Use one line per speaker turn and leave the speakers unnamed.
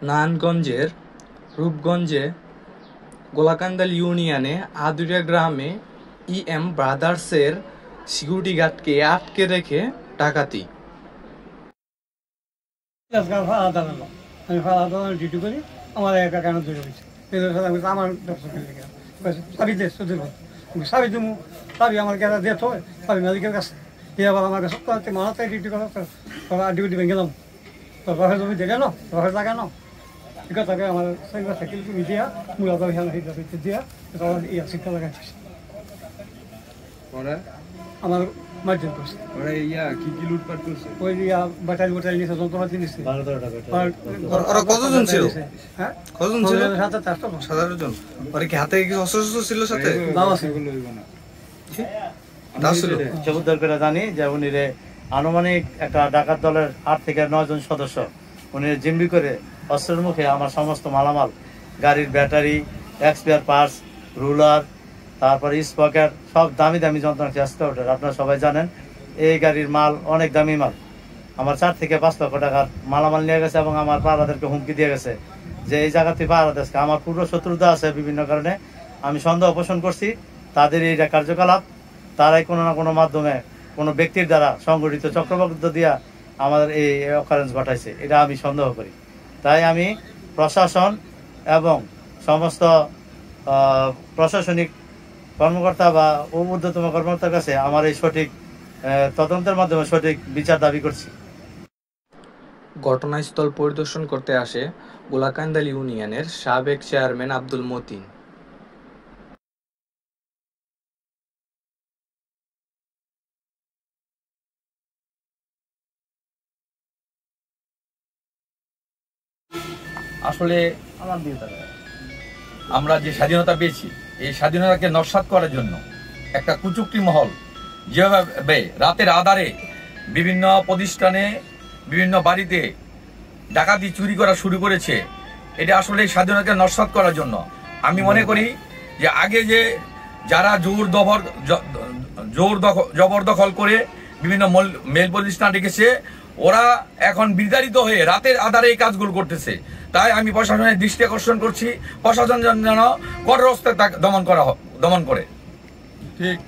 নারায়ণগঞ্জের রূপগঞ্জে গোলাকান্দাল ইউনিয়নে আদুরিয়া গ্রামে ইএম ব্রাদার্সের সিকিউরিটি গার্ডকে আটকে রেখে ডাকাতি।
আমি ডিউটি করি, আমার একা কেন ধরে হয়েছে আমার সাবি দে সাবি দেবো, সাবি আমার গেলা ডেথ হয়, সাবি মালিকের কাছে এ আবার আমার কাছে মারাতে ডিউটি করা ডিউটি ভেঙে গেলাম, তো রহে জমি দেখে ন রহে জায়গা ন ঠিক আছে আমার সাইকেল তুমি দিয়া মূলা দিয়া ইয়া শিক্ষা লাগাইছিস আমার মার্জিন করছে
কি লুটপাট করছে
ওই ব্যাটারি নিয়েছে যন্ত্রপাতি নিচ্ছে।
কতজন ছিল?
হ্যাঁ
কতজন ছিল?
7
জন। ওরা কি হাতে কি অস্ত্র ছিল সাথে?
উদ্ধার করে জানি যে উনি আনুমানিক একটা ডাকাত দলের 8 থেকে 9 জন সদস্য উনি জিম্বি করে অস্ত্রের মুখে আমার সমস্ত মালামাল, গাড়ির ব্যাটারি, এক্সপায়ার পার্টস, রুলার, তারপরে স্পকেট, সব দামি দামি যন্ত্রাংশ এক্সকাভেটর। আপনারা সবাই জানেন এই গাড়ির মাল অনেক দামি মাল। আমার 4 থেকে 5 লক্ষ টাকার মালামাল নিয়ে গেছে এবং আমার পাহারাদেরকে হুমকি দিয়ে গেছে যে এই জায়গাতে পাহারাদেরকে আমার পূর্ব শত্রুতা আছে বিভিন্ন কারণে। আমি সন্দেহ পোষণ করছি তাদের এই কার্যকলাপ তারাই কোনো না কোনো মাধ্যমে কোনো ব্যক্তির দ্বারা সংগঠিত চক্রবদ্ধ দিয়া আমাদের এই অকারেন্স ঘটাইছে, এটা আমি সন্দেহ করি। তাই আমি প্রশাসন এবং সমস্ত প্রশাসনিক কর্মকর্তা বা ঊর্ধ্বতম কর্মকর্তার কাছে আমার এই সঠিক তদন্তের মাধ্যমে সঠিক বিচার দাবি করছি।
ঘটনাস্থল পরিদর্শন করতে আসে গোলাকান্দাল ইউনিয়নের সাবেক চেয়ারম্যান আব্দুল মতিন।
আসলে আমরা যে স্বাধীনতা পেয়েছি এই স্বাধীনতাকে নস্যাৎ করার জন্য একটা কুচুক্তি মহল যেভাবে রাতের আধারে বিভিন্ন প্রতিষ্ঠানে বিভিন্ন বাড়িতে ডাকাতি চুরি করা শুরু করেছে, এটা আসলে স্বাধীনতাকে নস্যাৎ করার জন্য। আমি মনে করি যে আগে যে যারা জবরদখল করে বিভিন্ন মেল প্রতিষ্ঠান রেখেছে ওরা এখন বিতাড়িত হয়ে রাতের আধারে এই কাজগুলো করতেছে। তাই আমি প্রশাসনের দৃষ্টি আকর্ষণ করছি, প্রশাসন যেন কঠোর হস্তে দমন করে। ঠিক।